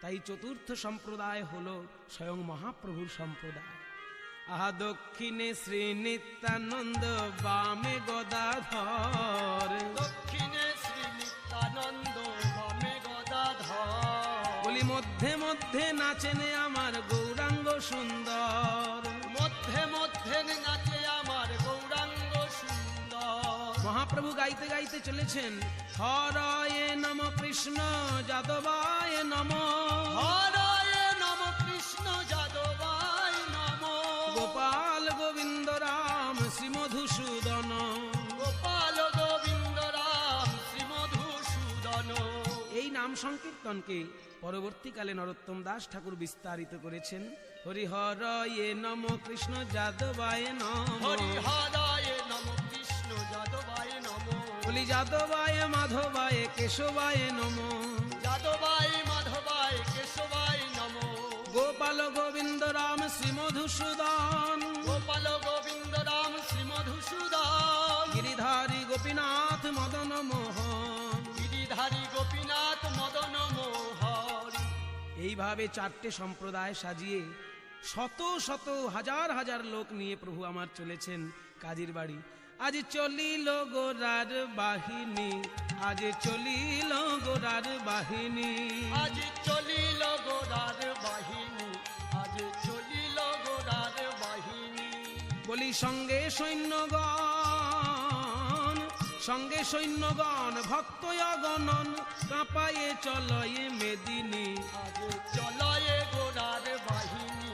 তাই চতুর্থ সম্প্রদায় হলো স্বয়ং মহাপ্রভুর সম্প্রদায়। আহা দক্ষিণে শ্রী নিত্যানন্দ, বামে গদাধর, দক্ষিণে শ্রী নিত্যানন্দ, বামে গদাধর। বলি মধ্যে মধ্যে নাচেন আমার গৌরাঙ্গ সুন্দর, মধ্যে মধ্যে নাচে আমার গৌরাঙ্গ সুন্দর। মহাপ্রভু গাইতে গাইতে চলেছেন, হরয়ে নম কৃষ্ণ যাদবায় নম, হরয়ে নম কৃষ্ণ যাদবায় নম, গোপাল গোবিন্দ রাম শ্রী মধুসূদন, গোপাল গোবিন্দ রাম শ্রী মধুসূদন। এই নাম সংকীর্তনকে পরবর্তীকালে নরোত্তম দাস ঠাকুর বিস্তারিত করেছেন। হরিহরয়ে নম কৃষ্ণ যাদবায় নম, হরিহরয়ে নম কৃষ্ণ যাদবায় নম, বলি যাদবায় মাধবায় কেশবায় নম, যাদবায় মাধবায় কেশবায় নম, গোপাল গোবিন্দ রাম শ্রী মধুসূদন, গোপাল গোবিন্দ রাম শ্রী মধুসূদন, গিরিধারী গোপীনাথ মদন মোহন। গিরিধারী গোপীনাথ মদন মোহন। এইভাবে চারটে সম্প্রদায় সাজিয়ে শত শত হাজার হাজার লোক নিয়ে প্রভু আমার চলেছেন কাজীর বাড়ি। আজ চলিল গোরার বাহিনী, আজ চলিল গোরার বাহিনী, আজ চলিল গোরার বাহিনী, আজ চলিল গোরার বাহিনী। বলি সঙ্গে সৈন্যগণ, সঙ্গে সৈন্যগণ ভক্ত অগণন, কাঁপায়ে চলয়ে মেদিনী। আজ চলয়ে গোরার বাহিনী,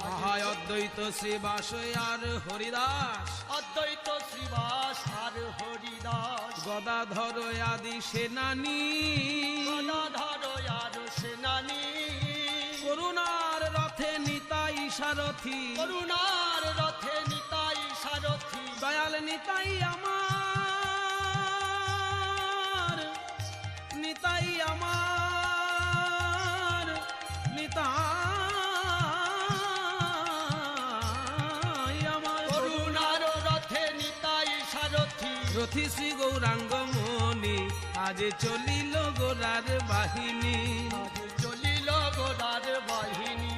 আহায় অদ্বৈত শ্রীবাস আর হরিদাস, অদ্বৈত শ্রীবাস আর হরিদাস, গদাধর আদি সেনানী, গদাধর আর সেনানী, করুণার রথে নিতাই সারথি, করুণার রথে নিতাই সারথি, দয়াল নিতাই আমার, নিতাই আমার, নিতাই আমার, করুণার রথে নিতাই সারথি, রথি শ্রী গৌরাঙ্গ মণি, আজ চলিল গোরার বাহিনী। আজ চলিল গোরার বাহিনী।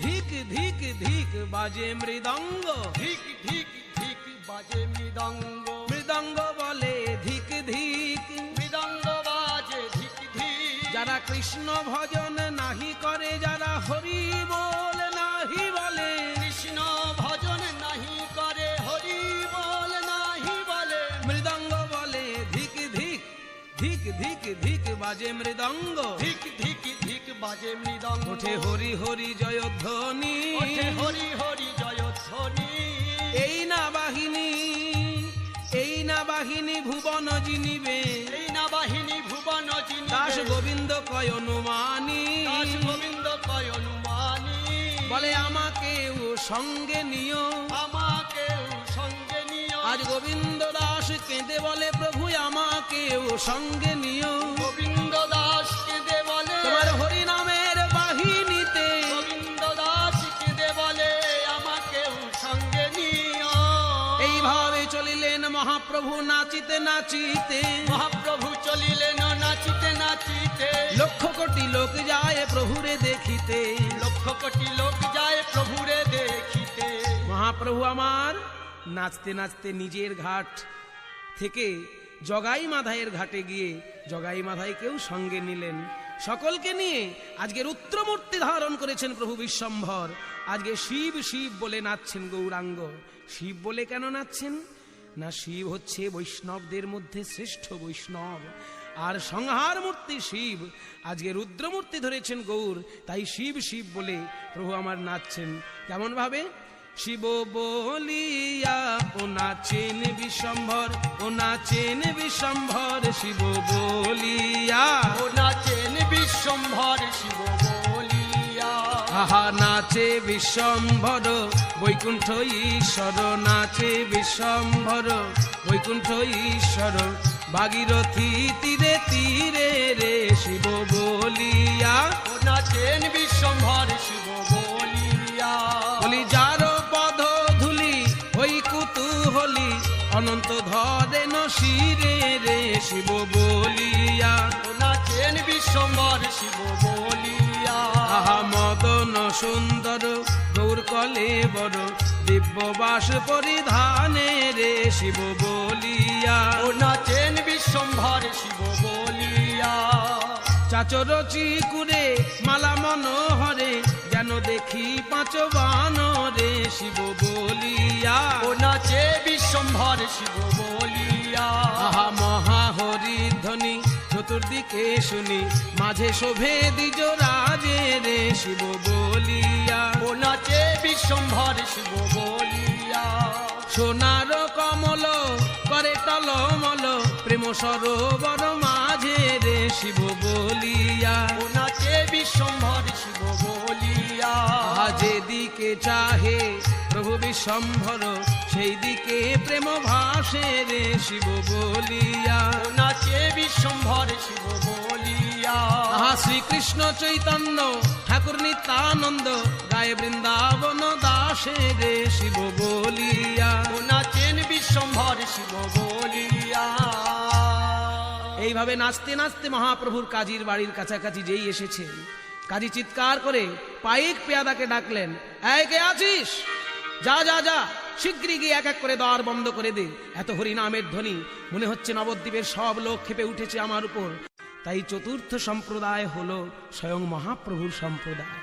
ধিক ধিক ধিক বাজে মৃদঙ্গ, ধিক ধিক ধিক বাজে মৃদঙ্গ, মৃদঙ্গ বলে ধিক ধিক, মৃদঙ্গ বাজে ধিক ধিক। যারা কৃষ্ণ ভজন নাহি করে, যারা হরি বল নাহি বলে, কৃষ্ণ ভজন নাহি করে, হরি বল নাহি বলে, মৃদঙ্গ বলে ধিক ধিক, ধিক ধিক ধিক বাজে মৃদঙ্গ, ধিক ধিক ধিক বাজে মৃদঙ্গ। ওঠে হরি হরি জয়ধ্বনি, ওঠে হরি হরি জয়ধ্বনি। এই না বাহিনী, এই না বাহিনী ভুবন জিনিবে, এই না বাহিনী ভুবন জিনিবে, দাস গোবিন্দ কয় অনুমানী, দাস গোবিন্দ কয় অনুমানী। বলে আমাকেও সঙ্গে নিও, আমাকেও সঙ্গে নিও। আজ গোবিন্দ দাস কেঁদে বলে প্রভু আমাকেও সঙ্গে নিও, গোবিন্দ দাস কেঁদে বলে, তোমার হরি নামের বাহিনীতে, গোবিন্দ দাস কেঁদে বলে আমাকেও সঙ্গে নিও। এইভাবে চলিলেন মহাপ্রভু নাচিতে নাচিতে, মহাপ্রভু চলিলেন নাচিতে নাচিতে, লক্ষ কোটি লোক যায় প্রভুরে দেখিতে, লক্ষ কোটি লোক যায় প্রভুরে দেখিতে। মহাপ্রভু আমার নাচতে নাচতে নিজের ঘাট থেকে জগাই মাধাইয়ের ঘাটে গিয়ে জগাই মাধাইকেও সঙ্গে নিলেন। সকলকে নিয়ে আজকের রুদ্রমূর্তি ধারণ করেছেন প্রভু বিশ্বম্ভর। আজকে শিব শিব বলে নাচছেন গৌরাঙ্গ। শিব বলে কেন নাচছেন না, শিব হচ্ছে বৈষ্ণবদের মধ্যে শ্রেষ্ঠ বৈষ্ণব, আর সংহার মূর্তি শিব। আজকে রুদ্রমূর্তি ধরেছেন গৌর, তাই শিব শিব বলে প্রভু আমার নাচছেন। কেমন ভাবে? শিব বলিয়া ও নাচেন বিশ্বম্ভর, ও নাচেন বিশ্বম্ভর, শিব বলিয়া ও নাচেন বিশ্বম্ভর, শিব বলিয়া। আহা নাচে বিশ্বম্ভর বৈকুণ্ঠ ঈশ্বর, নাচে বিশ্বম্ভর বৈকুণ্ঠ ঈশ্বর, ভাগীরথী তীরে তীরে রে শিব বলিয়া। ও নাচেন বিশ্বম্ভর, শিব বলিয়া। বলি যার পদ ধুলি ওই কুতুহলি, অনন্ত ধরেন শিরে রে শিব বলিয়া। ও নাচেন বিশ্বম্ভর, শিব বলিয়া। বলে বড় দিব্যবাস পরিধানে রে শিব বলিয়া। ও নাচেন বিশ্বম্ভর শিব বলিয়া। চাচর চিকুরে মালা মনোহরে যেন দেখি পাঁচ বানরে শিব বলিয়া। ও নাচে বিশ্বম্ভর শিব বলিয়া। আহা মহা হরিধ্বনি চতুর্দিকে শুনি মাঝে শোভে দ্বিজ রাজে রে শিব বলিয়া। ও নাচে বিশ্বম্ভর শিব বলিয়া। সোনার কমল করে টলমল প্রেম সরোবর মাঝে রে শিব বলিয়া। ও নাচে বিশ্বম্ভর শিব বলিয়া। যেদিকে চাহে প্রভু বিশ্বম্ভর সেই দিকে প্রেম ভাসে রে শিব বলিয়া। ও নাচে বিশ্বম্ভর শিব বলিয়া। শ্রীকৃষ্ণ চৈতন্য ঠাকুর নিত্যানন্দ গায়ে বৃন্দাবন দাসে রে শিব বলিয়া। ও নাচেন বিশ্বম্ভর শিব বলিয়া। এইভাবে নাচতে নাচতে মহাপ্রভুর কাজীর বাড়ির কাছাকাছি যেই এসেছেন, কাজী চিৎকার করে পাইক পেয়াদাকে ডাকলেন, এই কে আছিস? যা যা যা, শীঘ্রই গিয়ে এক এক করে দ্বার বন্ধ করে দে। এত হরিনামের ধ্বনি, মনে হচ্ছে নবদ্বীপের সব লোক ক্ষেপে উঠেছে আমার উপর। তাই চতুর্থ সম্প্রদায় হলো স্বয়ং মহাপ্রভুর সম্প্রদায়।